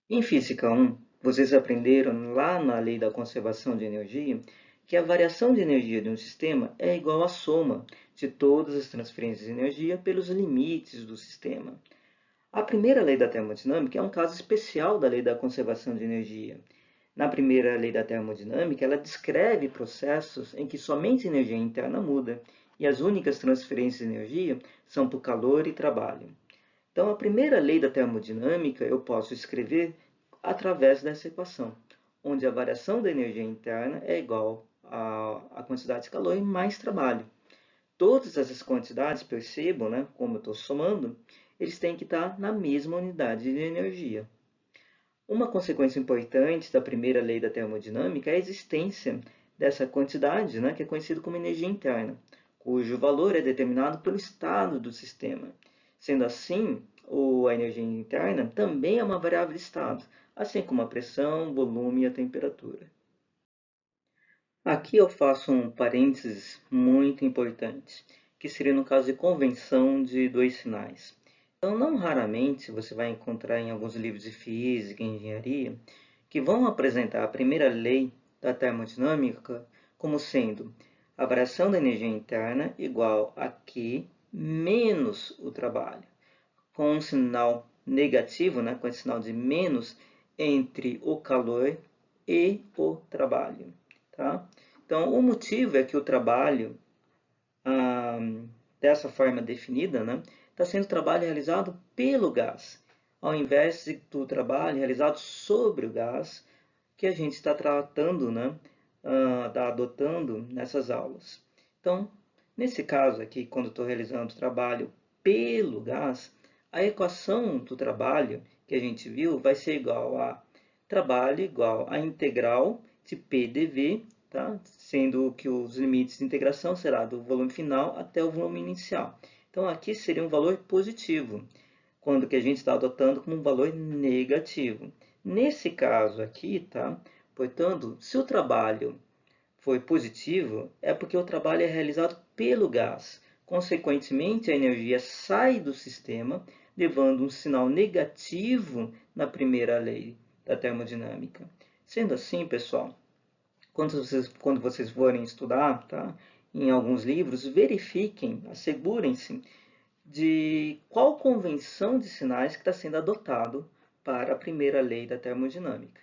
Em Física 1, vocês aprenderam lá na lei da conservação de energia que a variação de energia de um sistema é igual à soma de todas as transferências de energia pelos limites do sistema. A primeira lei da termodinâmica é um caso especial da lei da conservação de energia. Na primeira lei da termodinâmica, ela descreve processos em que somente a energia interna muda e as únicas transferências de energia são por calor e trabalho. Então, a primeira lei da termodinâmica eu posso escrever através dessa equação, onde a variação da energia interna é igual à quantidade de calor mais trabalho. Todas essas quantidades, percebam, né, como eu estou somando, eles têm que estar na mesma unidade de energia. Uma consequência importante da primeira lei da termodinâmica é a existência dessa quantidade, né, que é conhecida como energia interna, cujo valor é determinado pelo estado do sistema. Sendo assim, a energia interna também é uma variável de estado, assim como a pressão, volume e a temperatura. Aqui eu faço um parênteses muito importante, que seria no caso de convenção de dois sinais. Então, não raramente você vai encontrar em alguns livros de física e engenharia que vão apresentar a primeira lei da termodinâmica como sendo a variação da energia interna igual a Q menos o trabalho, com um sinal negativo, né, com esse sinal de menos entre o calor e o trabalho. Tá? Então, o motivo é que o trabalho, ah, dessa forma definida, né, está sendo trabalho realizado pelo gás, ao invés do trabalho realizado sobre o gás, que a gente está tratando, né, está adotando nessas aulas. Então, nesse caso aqui, quando estou realizando o trabalho pelo gás, a equação do trabalho que a gente viu vai ser igual a trabalho igual a integral de PDV, tá? Sendo que os limites de integração será do volume final até o volume inicial. Então, aqui seria um valor positivo, quando que a gente está adotando como um valor negativo. Nesse caso aqui, tá? Portanto, se o trabalho foi positivo, é porque o trabalho é realizado pelo gás. Consequentemente, a energia sai do sistema, levando um sinal negativo na primeira lei da termodinâmica. Sendo assim, pessoal, quando vocês forem estudar, tá, em alguns livros, verifiquem, assegurem-se de qual convenção de sinais que está sendo adotado para a primeira lei da termodinâmica.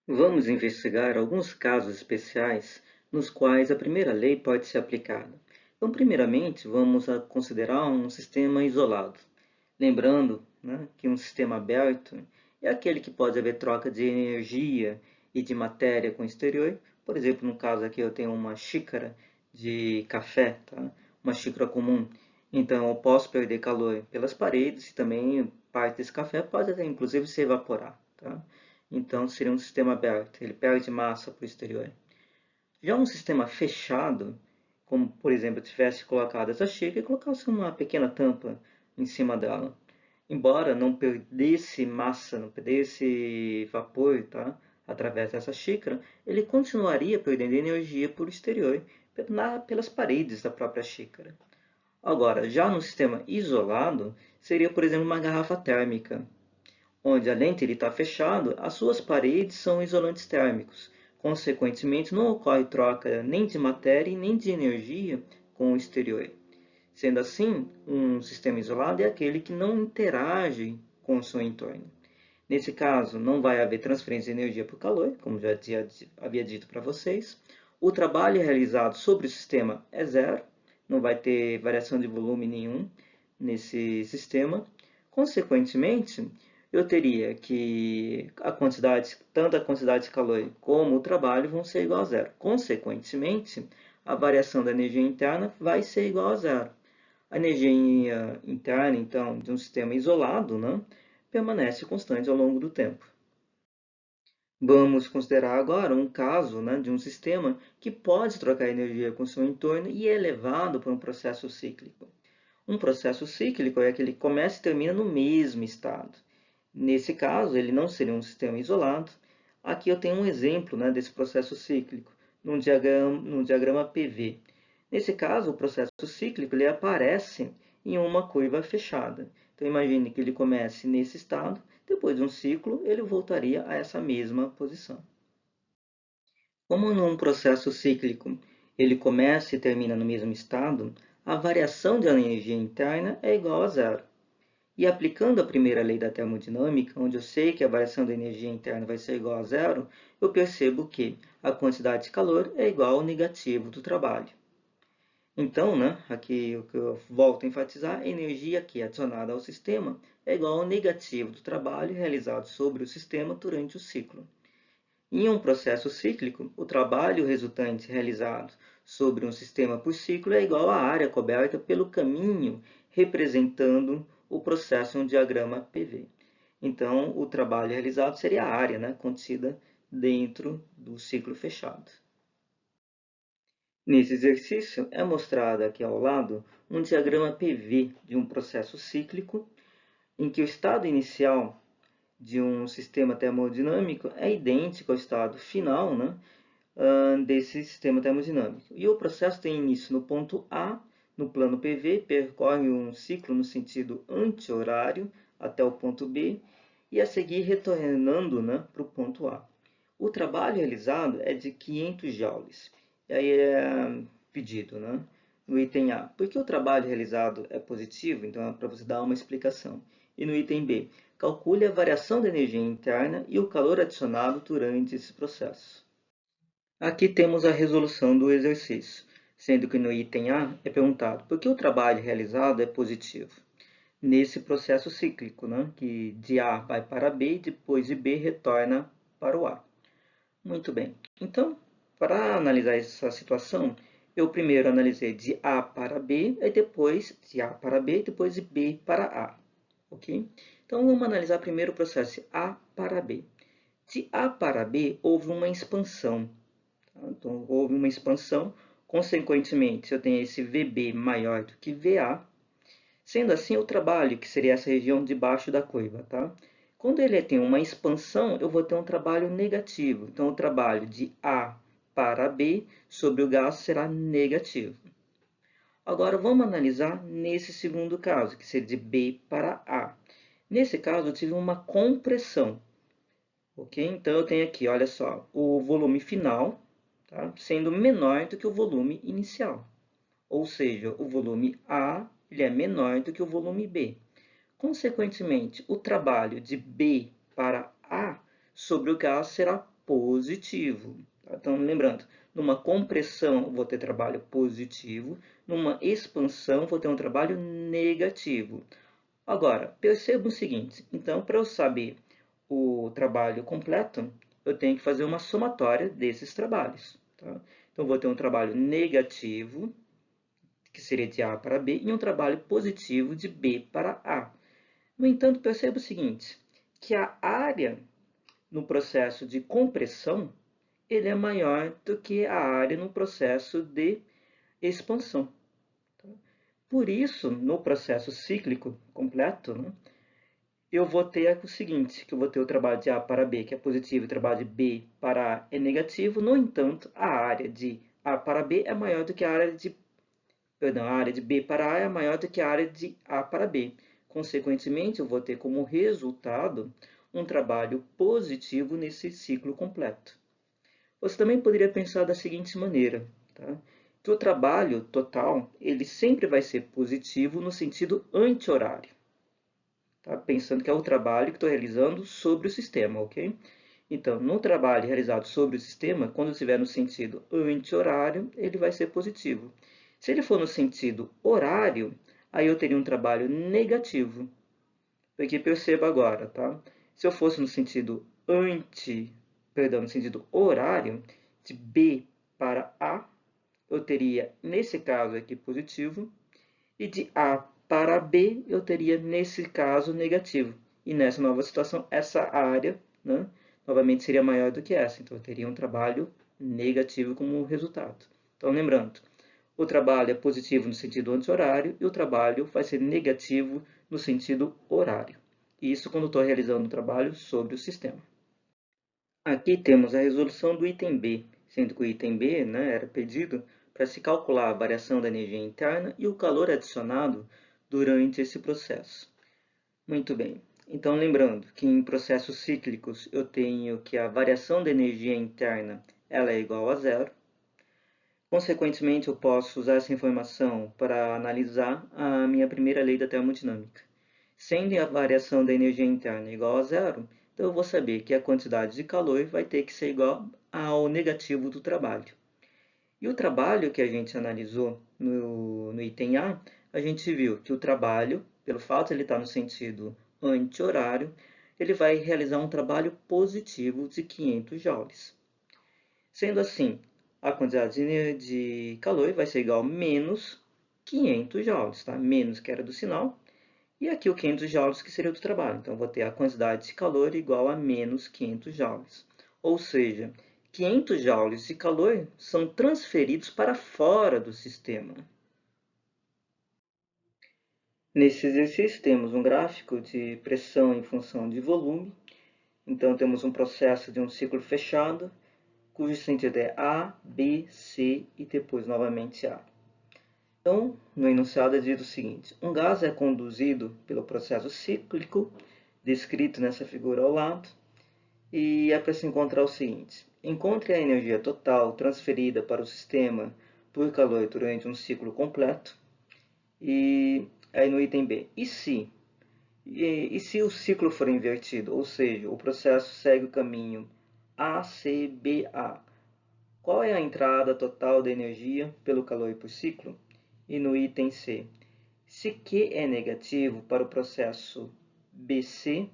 Vamos investigar alguns casos especiais nos quais a primeira lei pode ser aplicada. Então, primeiramente, vamos considerar um sistema isolado. Lembrando, né, que um sistema aberto é aquele que pode haver troca de energia e de matéria com o exterior. Por exemplo, no caso aqui eu tenho uma xícara de café, tá? Uma xícara comum. Então, eu posso perder calor pelas paredes e também parte desse café pode até inclusive se evaporar. Tá? Então, seria um sistema aberto, ele perde massa para o exterior. Já um sistema fechado, como por exemplo, eu tivesse colocado essa xícara e colocasse uma pequena tampa em cima dela. Embora não perdesse massa, não perdesse vapor, tá? Através dessa xícara, ele continuaria perdendo energia por exterior, pelas paredes da própria xícara. Agora, já no sistema isolado, seria, por exemplo, uma garrafa térmica, onde além de ele estar fechado, as suas paredes são isolantes térmicos. Consequentemente, não ocorre troca nem de matéria e nem de energia com o exterior. Sendo assim, um sistema isolado é aquele que não interage com o seu entorno. Nesse caso, não vai haver transferência de energia por calor, como já havia dito para vocês. O trabalho realizado sobre o sistema é zero, não vai ter variação de volume nenhum nesse sistema. Consequentemente, eu teria que tanto a quantidade de calor como o trabalho vão ser igual a zero. Consequentemente, a variação da energia interna vai ser igual a zero. A energia interna, então, de um sistema isolado, né, permanece constante ao longo do tempo. Vamos considerar agora um caso, né, de um sistema que pode trocar energia com seu entorno e é levado por um processo cíclico. Um processo cíclico é aquele que começa e termina no mesmo estado. Nesse caso, ele não seria um sistema isolado. Aqui eu tenho um exemplo, né, desse processo cíclico, num diagrama PV. Nesse caso, o processo cíclico ele aparece em uma curva fechada. Então, imagine que ele comece nesse estado, depois de um ciclo, ele voltaria a essa mesma posição. Como num processo cíclico ele começa e termina no mesmo estado, a variação da energia interna é igual a zero. E aplicando a primeira lei da termodinâmica, onde eu sei que a variação da energia interna vai ser igual a zero, eu percebo que a quantidade de calor é igual ao negativo do trabalho. Então, aqui o que eu volto a enfatizar, a energia aqui adicionada ao sistema é igual ao negativo do trabalho realizado sobre o sistema durante o ciclo. Em um processo cíclico, o trabalho resultante realizado sobre um sistema por ciclo é igual à área coberta pelo caminho representando o processo em um diagrama PV. Então, o trabalho realizado seria a área contida dentro do ciclo fechado. Nesse exercício, é mostrado aqui ao lado um diagrama PV de um processo cíclico em que o estado inicial de um sistema termodinâmico é idêntico ao estado final desse sistema termodinâmico. E o processo tem início no ponto A, no plano PV, percorre um ciclo no sentido anti-horário até o ponto B e a seguir retornando para o ponto A. O trabalho realizado é de 500 joules. E aí é pedido no item A. Por que o trabalho realizado é positivo? Então é para você dar uma explicação. E no item B, calcule a variação da energia interna e o calor adicionado durante esse processo. Aqui temos a resolução do exercício, sendo que no item A é perguntado por que o trabalho realizado é positivo. Nesse processo cíclico, que de A vai para B e depois de B retorna para o A. Muito bem. Então, para analisar essa situação, eu primeiro analisei de A para B, e depois de A para B, e depois de B para A. Ok? Então, vamos analisar primeiro o processo de A para B. De A para B, houve uma expansão. Então, houve uma expansão. Consequentemente, eu tenho esse VB maior do que VA. Sendo assim, o trabalho, que seria essa região debaixo da curva, tá? Quando ele tem uma expansão, eu vou ter um trabalho negativo. Então, o trabalho de A para B sobre o gás será negativo. Agora, vamos analisar nesse segundo caso, que seria de B para A. Nesse caso, eu tive uma compressão. Ok? Então, eu tenho aqui, olha só, o volume final sendo menor do que o volume inicial. Ou seja, o volume A ele é menor do que o volume B. Consequentemente, o trabalho de B para A sobre o gás será positivo. Então, lembrando, numa compressão vou ter trabalho positivo, numa expansão vou ter um trabalho negativo. Agora, perceba o seguinte, então, para eu saber o trabalho completo, eu tenho que fazer uma somatória desses trabalhos. Tá? Então, vou ter um trabalho negativo, que seria de A para B, e um trabalho positivo de B para A. No entanto, perceba o seguinte, que a área no processo de compressão ele é maior do que a área no processo de expansão. Por isso, no processo cíclico completo, eu vou ter o seguinte, que eu vou ter o trabalho de A para B, que é positivo, e o trabalho de B para A é negativo. No entanto, a área de A para B é maior do que a área de a área de B para A é maior do que a área de A para B. Consequentemente, eu vou ter como resultado um trabalho positivo nesse ciclo completo. Você também poderia pensar da seguinte maneira, que o trabalho total ele sempre vai ser positivo no sentido anti-horário. Pensando que é o trabalho que estou realizando sobre o sistema, ok? Então, no trabalho realizado sobre o sistema, quando estiver no sentido anti-horário, ele vai ser positivo. Se ele for no sentido horário, aí eu teria um trabalho negativo. Porque perceba agora, Se eu fosse no sentido no sentido horário, de B para A, eu teria, nesse caso aqui, positivo, e de A para B, eu teria, nesse caso, negativo. E nessa nova situação, essa área, novamente, seria maior do que essa. Então, eu teria um trabalho negativo como resultado. Então, lembrando, o trabalho é positivo no sentido anti-horário e o trabalho vai ser negativo no sentido horário. Isso quando estou realizando um trabalho sobre o sistema. Aqui temos a resolução do item B, sendo que o item B era pedido para se calcular a variação da energia interna e o calor adicionado durante esse processo. Muito bem. Então, lembrando que em processos cíclicos eu tenho que a variação da energia interna ela é igual a zero. Consequentemente, eu posso usar essa informação para analisar a minha primeira lei da termodinâmica. Sendo a variação da energia interna igual a zero, então eu vou saber que a quantidade de calor vai ter que ser igual ao negativo do trabalho. E o trabalho que a gente analisou no item A, a gente viu que o trabalho, pelo fato de ele estar no sentido anti-horário, ele vai realizar um trabalho positivo de 500 joules. Sendo assim, a quantidade de calor vai ser igual a menos 500 joules, tá? Menos que era do sinal, e aqui o 500 joules que seria do trabalho. Então, eu vou ter a quantidade de calor igual a menos 500 joules. Ou seja, 500 joules de calor são transferidos para fora do sistema. Nesse exercício, temos um gráfico de pressão em função de volume. Então, temos um processo de um ciclo fechado, cujo sentido é A, B, C e depois novamente A. Então, no enunciado é dito o seguinte: um gás é conduzido pelo processo cíclico, descrito nessa figura ao lado, e é para se encontrar o seguinte: encontre a energia total transferida para o sistema por calor durante um ciclo completo. E aí no item B, e se o ciclo for invertido, ou seja, o processo segue o caminho ACBA, qual é a entrada total da energia pelo calor por ciclo? E no item C, se Q é negativo para o processo BC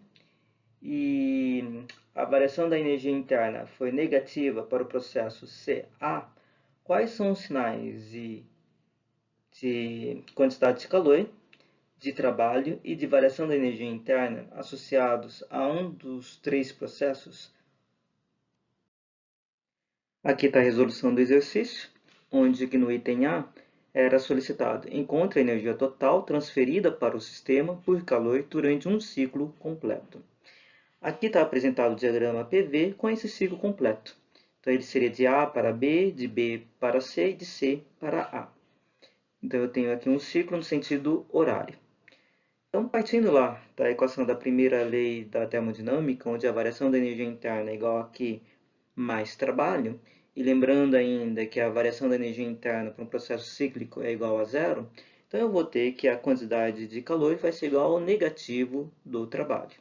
e a variação da energia interna foi negativa para o processo CA, quais são os sinais de quantidade de calor, de trabalho e de variação da energia interna associados a um dos três processos? Aqui está a resolução do exercício, onde que no item A era solicitado: encontre a energia total transferida para o sistema por calor durante um ciclo completo. Aqui está apresentado o diagrama PV com esse ciclo completo. Então, ele seria de A para B, de B para C e de C para A. Então, eu tenho aqui um ciclo no sentido horário. Então, partindo lá da equação da primeira lei da termodinâmica, onde a variação da energia interna é igual a Q mais trabalho, e lembrando ainda que a variação da energia interna para um processo cíclico é igual a zero, então eu vou ter que a quantidade de calor vai ser igual ao negativo do trabalho.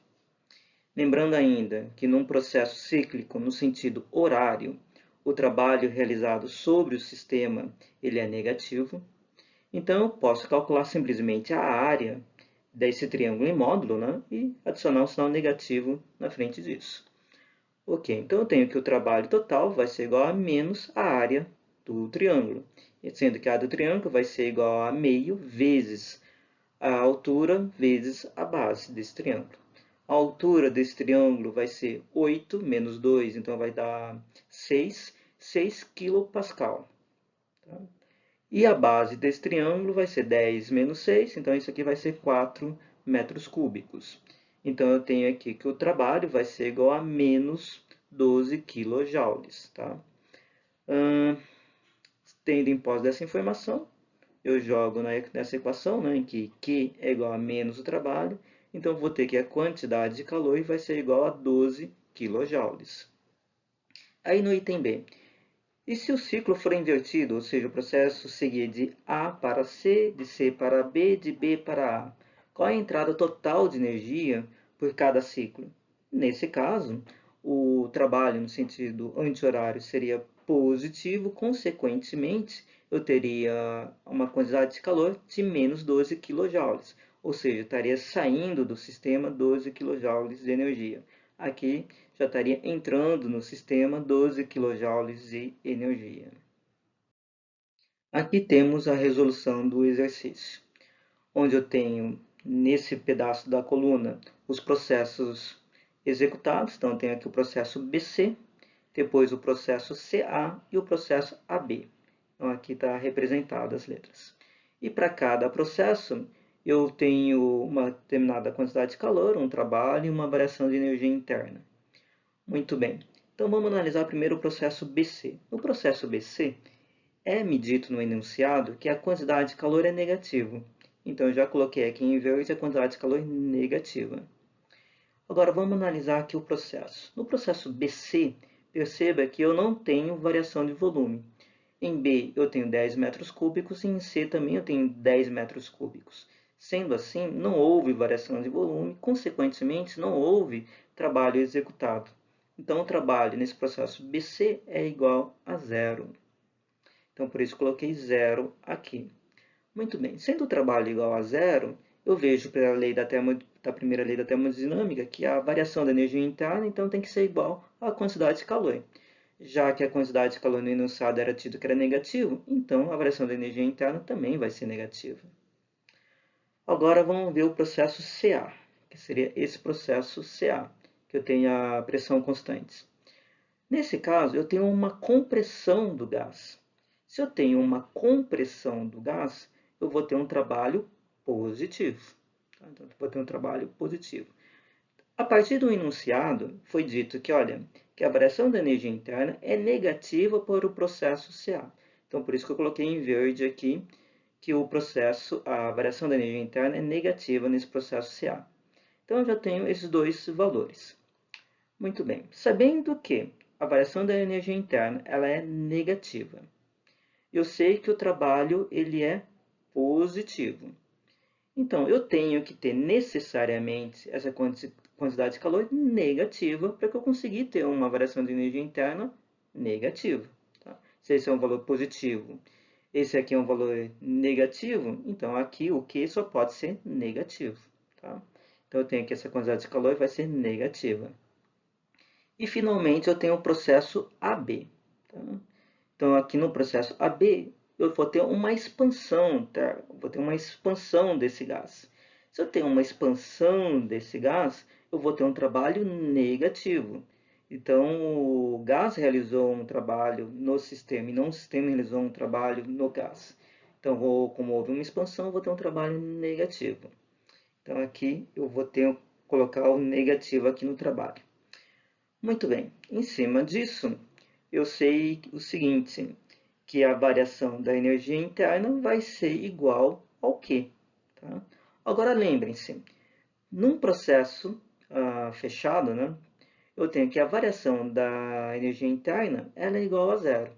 Lembrando ainda que num processo cíclico, no sentido horário, o trabalho realizado sobre o sistema ele é negativo. Então, eu posso calcular simplesmente a área desse triângulo em módulo, né? E adicionar um sinal negativo na frente disso. Ok, então eu tenho que o trabalho total vai ser igual a menos a área do triângulo. Sendo que a área do triângulo vai ser igual a meio vezes a altura vezes a base desse triângulo. A altura desse triângulo vai ser 8 menos 2, então vai dar 6 kPa. Tá? E a base desse triângulo vai ser 10 menos 6, então isso aqui vai ser 4 metros cúbicos. Então eu tenho aqui que o trabalho vai ser igual a menos 12 kJ. Tá? Tendo em posse dessa informação, eu jogo nessa equação, né, em que Q é igual a menos o trabalho, então vou ter que a quantidade de calor vai ser igual a 12 kJ. Aí no item B, e se o ciclo for invertido, ou seja, o processo seguir de A para C, de C para B, de B para A, qual é a entrada total de energia por cada ciclo? Nesse caso, o trabalho no sentido anti-horário seria positivo, consequentemente, eu teria uma quantidade de calor de menos 12 kJ, ou seja, estaria saindo do sistema 12 kJ de energia. Aqui já estaria entrando no sistema 12 kJ de energia. Aqui temos a resolução do exercício, onde eu tenho nesse pedaço da coluna os processos executados. Então, eu tenho aqui o processo BC, depois o processo CA e o processo AB. Então, aqui está representado as letras. E para cada processo, eu tenho uma determinada quantidade de calor, um trabalho e uma variação de energia interna. Muito bem. Então, vamos analisar primeiro o processo BC. No processo BC, é-me dito no enunciado que a quantidade de calor é negativa. Então, eu já coloquei aqui em verde a quantidade de calor negativa. Agora vamos analisar aqui o processo. No processo BC, perceba que eu não tenho variação de volume. Em B eu tenho 10 metros cúbicos e em C também eu tenho 10 metros cúbicos. Sendo assim, não houve variação de volume, consequentemente não houve trabalho executado. Então o trabalho nesse processo BC é igual a zero. Então por isso coloquei zero aqui. Muito bem, sendo o trabalho igual a zero, eu vejo pela lei da primeira lei da termodinâmica que a variação da energia interna então tem que ser igual à quantidade de calor. Já que a quantidade de calor no enunciado era tido que era negativo, então a variação da energia interna também vai ser negativa. Agora vamos ver o processo CA, que seria esse processo CA, que eu tenho a pressão constante. Nesse caso, eu tenho uma compressão do gás. Se eu tenho uma compressão do gás, eu vou ter um trabalho positivo. Tá? Então, eu vou ter um trabalho positivo. A partir do enunciado, foi dito que, olha, que a variação da energia interna é negativa para o processo CA. Então, por isso que eu coloquei em verde aqui que o processo, a variação da energia interna é negativa nesse processo CA. Então, eu já tenho esses dois valores. Muito bem. Sabendo que a variação da energia interna ela é negativa, eu sei que o trabalho ele é positivo. Então, eu tenho que ter necessariamente essa quantidade de calor negativa para que eu consiga ter uma variação de energia interna negativa. Tá? Se esse é um valor positivo, esse aqui é um valor negativo, então aqui o Q só pode ser negativo. Tá? Então, eu tenho que essa quantidade de calor vai ser negativa. E, finalmente, eu tenho o processo AB. Tá? Então, aqui no processo AB, eu vou ter uma expansão, tá? Vou ter uma expansão desse gás. Se eu tenho uma expansão desse gás, eu vou ter um trabalho negativo. Então, o gás realizou um trabalho no sistema e não o sistema realizou um trabalho no gás. Então, como houve uma expansão, eu vou ter um trabalho negativo. Então, aqui eu vou colocar o negativo aqui no trabalho. Muito bem, em cima disso, eu sei o seguinte, que a variação da energia interna vai ser igual ao Q. Tá? Agora lembrem-se, num processo fechado, né, eu tenho que a variação da energia interna ela é igual a zero.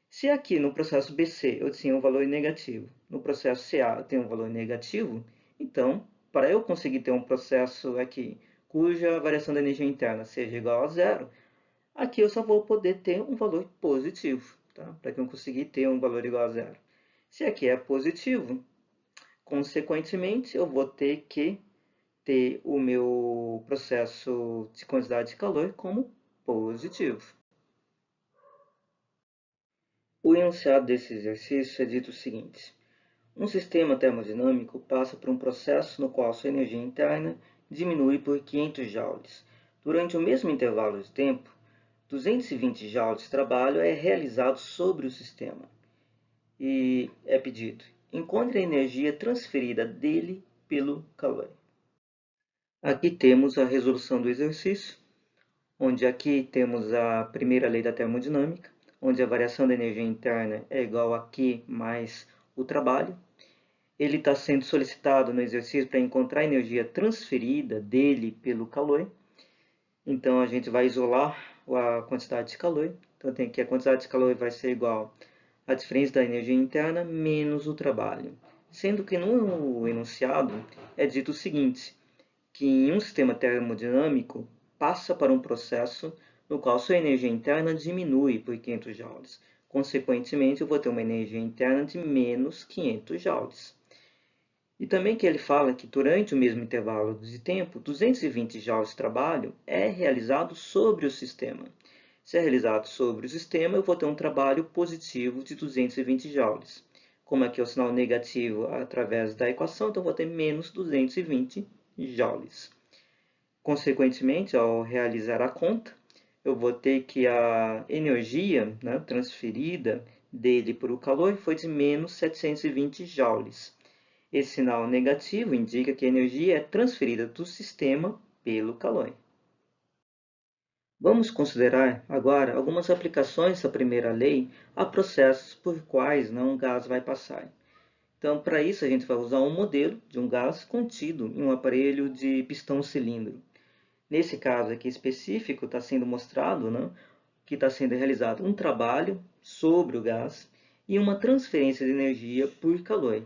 Se aqui no processo BC eu tinha um valor negativo, no processo CA eu tenho um valor negativo, então, para eu conseguir ter um processo aqui cuja variação da energia interna seja igual a zero, aqui eu só vou poder ter um valor positivo, tá? Para que eu conseguir ter um valor igual a zero. Se aqui é positivo, consequentemente, eu vou ter que ter o meu processo de quantidade de calor como positivo. O enunciado desse exercício é dito o seguinte: um sistema termodinâmico passa por um processo no qual sua energia interna diminui por 500 joules. Durante o mesmo intervalo de tempo, 220 joules de trabalho é realizado sobre o sistema. E é pedido: encontre a energia transferida dele pelo calor. Aqui temos a resolução do exercício, onde aqui temos a primeira lei da termodinâmica, onde a variação da energia interna é igual a Q mais o trabalho. Ele está sendo solicitado no exercício para encontrar a energia transferida dele pelo calor. Então, a gente vai isolar a quantidade de calor. Então, tem que a quantidade de calor vai ser igual à diferença da energia interna menos o trabalho. Sendo que no enunciado é dito o seguinte, que em um sistema termodinâmico passa para um processo no qual sua energia interna diminui por 500 joules. Consequentemente, eu vou ter uma energia interna de menos 500 joules. E também que ele fala que durante o mesmo intervalo de tempo, 220 joules de trabalho é realizado sobre o sistema. Se é realizado sobre o sistema, eu vou ter um trabalho positivo de 220 joules. Como aqui é o sinal negativo através da equação, então eu vou ter menos 220 joules. Consequentemente, ao realizar a conta, eu vou ter que a energia, né, transferida dele para o calor foi de menos 720 joules. Esse sinal negativo indica que a energia é transferida do sistema pelo calor. Vamos considerar agora algumas aplicações da primeira lei a processos por quais um gás vai passar. Então, para isso, a gente vai usar um modelo de um gás contido em um aparelho de pistão-cilindro. Nesse caso aqui específico, está sendo mostrado, né, que está sendo realizado um trabalho sobre o gás e uma transferência de energia por calor.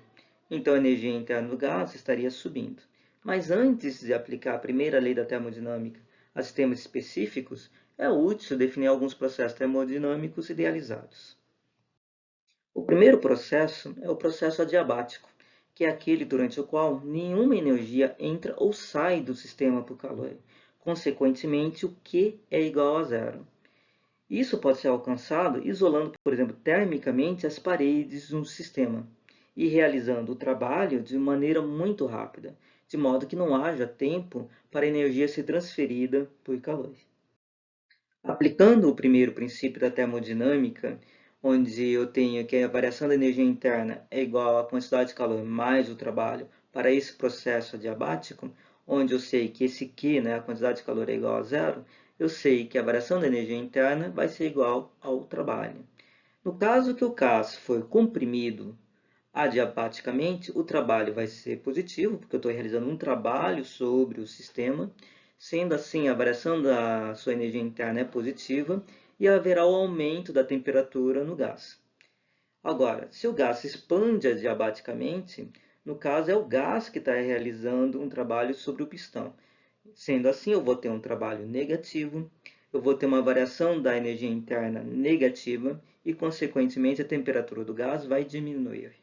Então, a energia interna do gás estaria subindo. Mas antes de aplicar a primeira lei da termodinâmica a sistemas específicos, é útil definir alguns processos termodinâmicos idealizados. O primeiro processo é o processo adiabático, que é aquele durante o qual nenhuma energia entra ou sai do sistema por calor. Consequentemente, o Q é igual a zero. Isso pode ser alcançado isolando, por exemplo, termicamente as paredes de um sistema e realizando o trabalho de maneira muito rápida, de modo que não haja tempo para a energia ser transferida por calor. Aplicando o primeiro princípio da termodinâmica, onde eu tenho que a variação da energia interna é igual à quantidade de calor mais o trabalho para esse processo adiabático, onde eu sei que esse Q, né, a quantidade de calor, é igual a zero, eu sei que a variação da energia interna vai ser igual ao trabalho. No caso que o gás for comprimido adiabaticamente, o trabalho vai ser positivo, porque eu estou realizando um trabalho sobre o sistema. Sendo assim, a variação da sua energia interna é positiva e haverá o aumento da temperatura no gás. Agora, se o gás se expande adiabaticamente, no caso é o gás que está realizando um trabalho sobre o pistão. Sendo assim, eu vou ter um trabalho negativo, eu vou ter uma variação da energia interna negativa e, consequentemente, a temperatura do gás vai diminuir.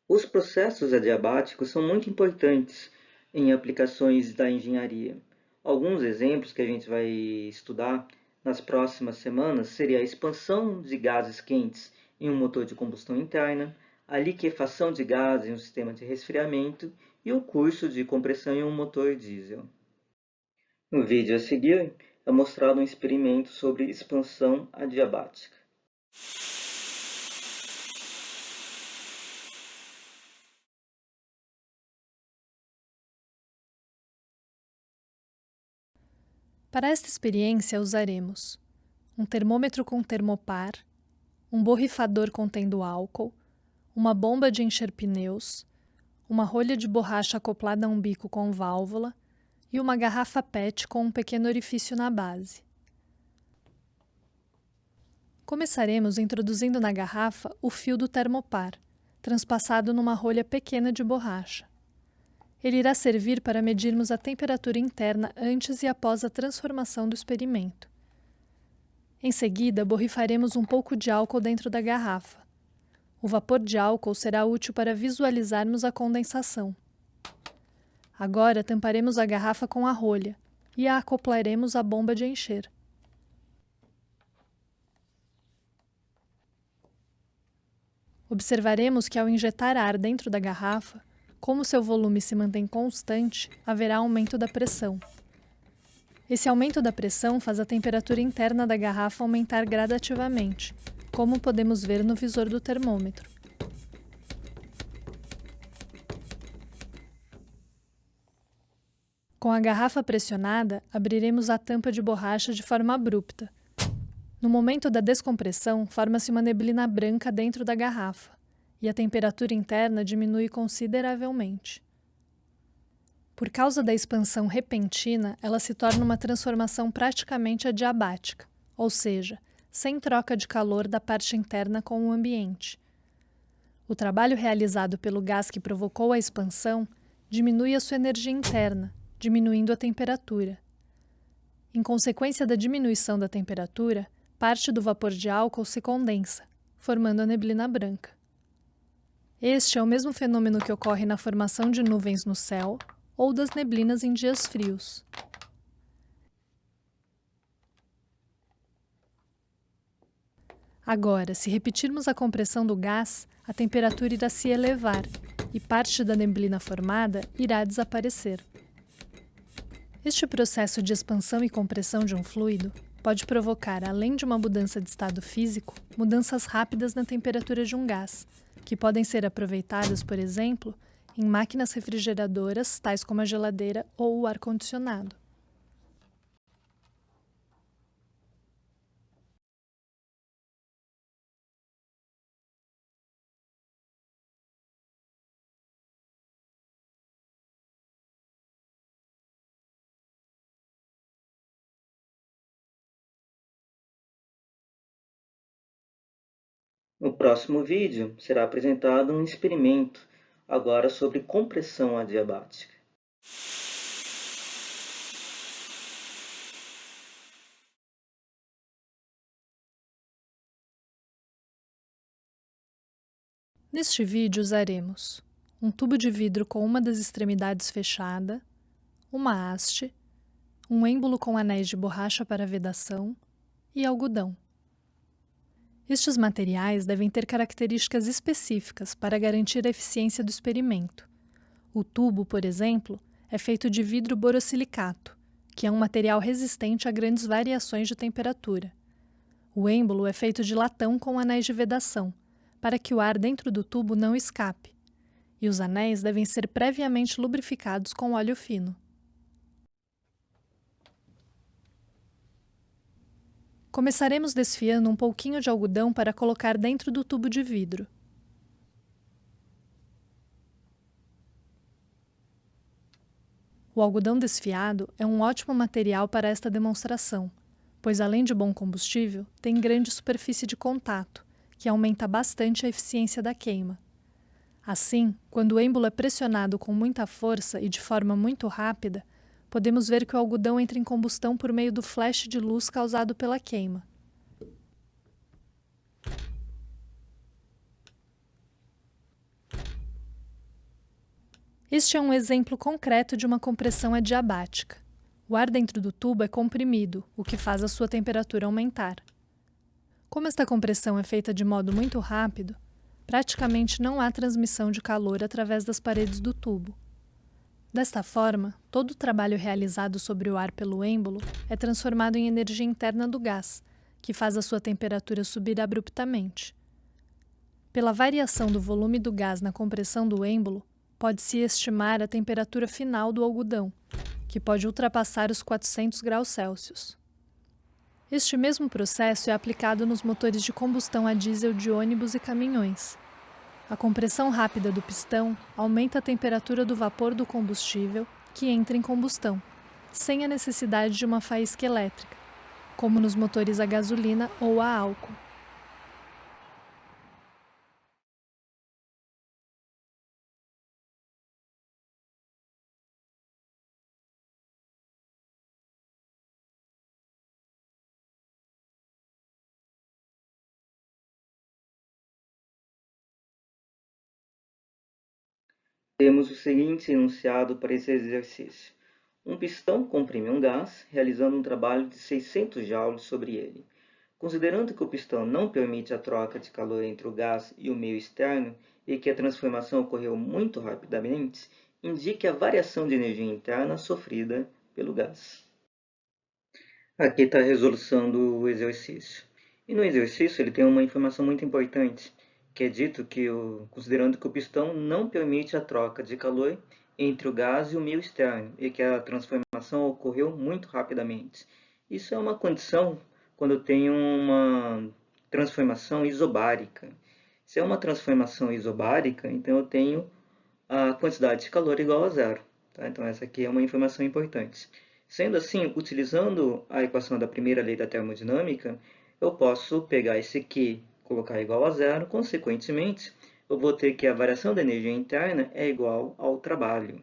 Os processos adiabáticos são muito importantes em aplicações da engenharia. Alguns exemplos que a gente vai estudar nas próximas semanas seria a expansão de gases quentes em um motor de combustão interna, a liquefação de gases em um sistema de resfriamento e o curso de compressão em um motor diesel. No vídeo a seguir é mostrado um experimento sobre expansão adiabática. Para esta experiência usaremos um termômetro com termopar, um borrifador contendo álcool, uma bomba de encher pneus, uma rolha de borracha acoplada a um bico com válvula e uma garrafa PET com um pequeno orifício na base. Começaremos introduzindo na garrafa o fio do termopar, transpassado numa rolha pequena de borracha. Ele irá servir para medirmos a temperatura interna antes e após a transformação do experimento. Em seguida, borrifaremos um pouco de álcool dentro da garrafa. O vapor de álcool será útil para visualizarmos a condensação. Agora, tamparemos a garrafa com a rolha e a acoplaremos à bomba de encher. Observaremos que ao injetar ar dentro da garrafa, como seu volume se mantém constante, haverá aumento da pressão. Esse aumento da pressão faz a temperatura interna da garrafa aumentar gradativamente, como podemos ver no visor do termômetro. Com a garrafa pressionada, abriremos a tampa de borracha de forma abrupta. No momento da descompressão, forma-se uma neblina branca dentro da garrafa, e a temperatura interna diminui consideravelmente. Por causa da expansão repentina, ela se torna uma transformação praticamente adiabática, ou seja, sem troca de calor da parte interna com o ambiente. O trabalho realizado pelo gás que provocou a expansão diminui a sua energia interna, diminuindo a temperatura. Em consequência da diminuição da temperatura, parte do vapor de álcool se condensa, formando a neblina branca. Este é o mesmo fenômeno que ocorre na formação de nuvens no céu ou das neblinas em dias frios. Agora, se repetirmos a compressão do gás, a temperatura irá se elevar e parte da neblina formada irá desaparecer. Este processo de expansão e compressão de um fluido pode provocar, além de uma mudança de estado físico, mudanças rápidas na temperatura de um gás, que podem ser aproveitadas, por exemplo, em máquinas refrigeradoras, tais como a geladeira ou o ar-condicionado. No próximo vídeo será apresentado um experimento, agora sobre compressão adiabática. Neste vídeo usaremos um tubo de vidro com uma das extremidades fechada, uma haste, um êmbolo com anéis de borracha para vedação e algodão. Estes materiais devem ter características específicas para garantir a eficiência do experimento. O tubo, por exemplo, é feito de vidro borosilicato, que é um material resistente a grandes variações de temperatura. O êmbolo é feito de latão com anéis de vedação, para que o ar dentro do tubo não escape, e os anéis devem ser previamente lubrificados com óleo fino. Começaremos desfiando um pouquinho de algodão para colocar dentro do tubo de vidro. O algodão desfiado é um ótimo material para esta demonstração, pois além de bom combustível, tem grande superfície de contato, que aumenta bastante a eficiência da queima. Assim, quando o êmbolo é pressionado com muita força e de forma muito rápida, podemos ver que o algodão entra em combustão por meio do flash de luz causado pela queima. Este é um exemplo concreto de uma compressão adiabática. O ar dentro do tubo é comprimido, o que faz a sua temperatura aumentar. Como esta compressão é feita de modo muito rápido, praticamente não há transmissão de calor através das paredes do tubo. Desta forma, todo o trabalho realizado sobre o ar pelo êmbolo é transformado em energia interna do gás, que faz a sua temperatura subir abruptamente. Pela variação do volume do gás na compressão do êmbolo, pode-se estimar a temperatura final do algodão, que pode ultrapassar os 400 graus Celsius. Este mesmo processo é aplicado nos motores de combustão a diesel de ônibus e caminhões. A compressão rápida do pistão aumenta a temperatura do vapor do combustível que entra em combustão, sem a necessidade de uma faísca elétrica, como nos motores a gasolina ou a álcool. Temos o seguinte enunciado para esse exercício. Um pistão comprime um gás, realizando um trabalho de 600 joules sobre ele. Considerando que o pistão não permite a troca de calor entre o gás e o meio externo e que a transformação ocorreu muito rapidamente, indique a variação de energia interna sofrida pelo gás. Aqui está a resolução do exercício. E no exercício ele tem uma informação muito importante, que é dito que, considerando que o pistão não permite a troca de calor entre o gás e o meio externo, e que a transformação ocorreu muito rapidamente. Isso é uma condição quando eu tenho uma transformação isobárica. Se é uma transformação isobárica, então eu tenho a quantidade de calor igual a zero. Tá? Então essa aqui é uma informação importante. Sendo assim, utilizando a equação da primeira lei da termodinâmica, eu posso pegar esse Q, colocar igual a zero, consequentemente, eu vou ter que a variação da energia interna é igual ao trabalho.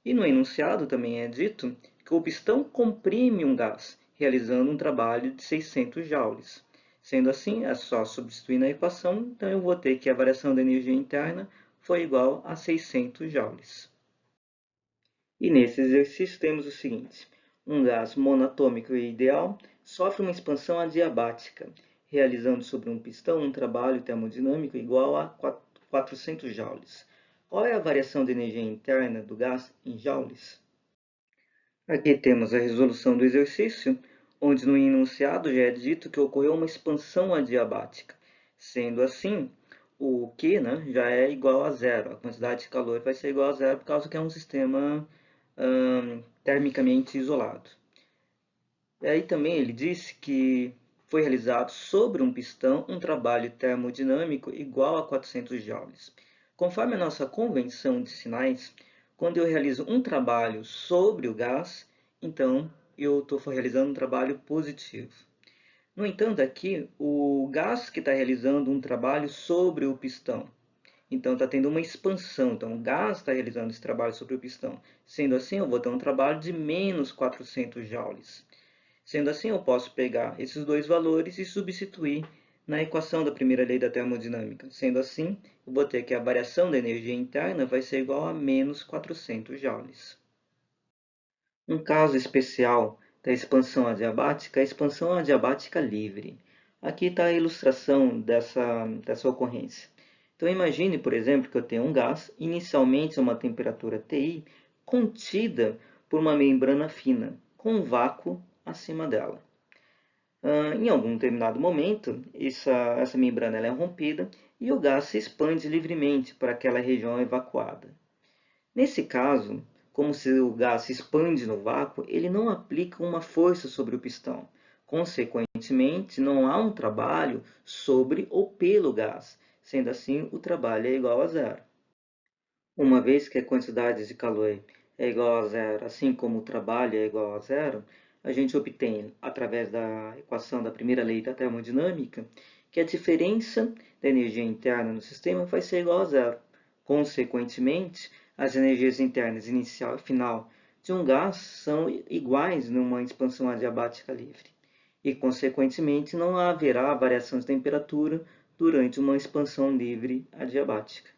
E no enunciado também é dito que o pistão comprime um gás, realizando um trabalho de 600 joules. Sendo assim, é só substituir na equação, então eu vou ter que a variação da energia interna foi igual a 600 joules. E nesse exercício temos o seguinte: um gás monatômico e ideal sofre uma expansão adiabática, realizando sobre um pistão um trabalho termodinâmico igual a 400 joules. Qual é a variação de energia interna do gás em joules? Aqui temos a resolução do exercício, onde no enunciado já é dito que ocorreu uma expansão adiabática. Sendo assim, o Q, já é igual a zero. A quantidade de calor vai ser igual a zero por causa que é um sistema termicamente isolado. E aí também ele disse que foi realizado sobre um pistão um trabalho termodinâmico igual a 400 joules. Conforme a nossa convenção de sinais, quando eu realizo um trabalho sobre o gás, então eu estou realizando um trabalho positivo. No entanto, aqui o gás que está realizando um trabalho sobre o pistão. Então está tendo uma expansão. Então o gás está realizando esse trabalho sobre o pistão. Sendo assim, eu vou ter um trabalho de menos 400 joules. Sendo assim, eu posso pegar esses dois valores e substituir na equação da primeira lei da termodinâmica. Sendo assim, eu vou ter que a variação da energia interna vai ser igual a menos 400 joules. Um caso especial da expansão adiabática é a expansão adiabática livre. Aqui está a ilustração dessa ocorrência. Então imagine, por exemplo, que eu tenho um gás, inicialmente a uma temperatura Ti, contida por uma membrana fina, com um vácuo acima dela. Em algum determinado momento, essa membrana é rompida e o gás se expande livremente para aquela região evacuada. Nesse caso, como se o gás se expande no vácuo, ele não aplica uma força sobre o pistão. Consequentemente, não há um trabalho sobre ou pelo gás. Sendo assim, o trabalho é igual a zero. Uma vez que a quantidade de calor é igual a zero, assim como o trabalho é igual a zero, a gente obtém, através da equação da primeira lei da termodinâmica, que a diferença da energia interna no sistema vai ser igual a zero. Consequentemente, as energias internas inicial e final de um gás são iguais numa expansão adiabática livre. E, consequentemente, não haverá variação de temperatura durante uma expansão livre adiabática.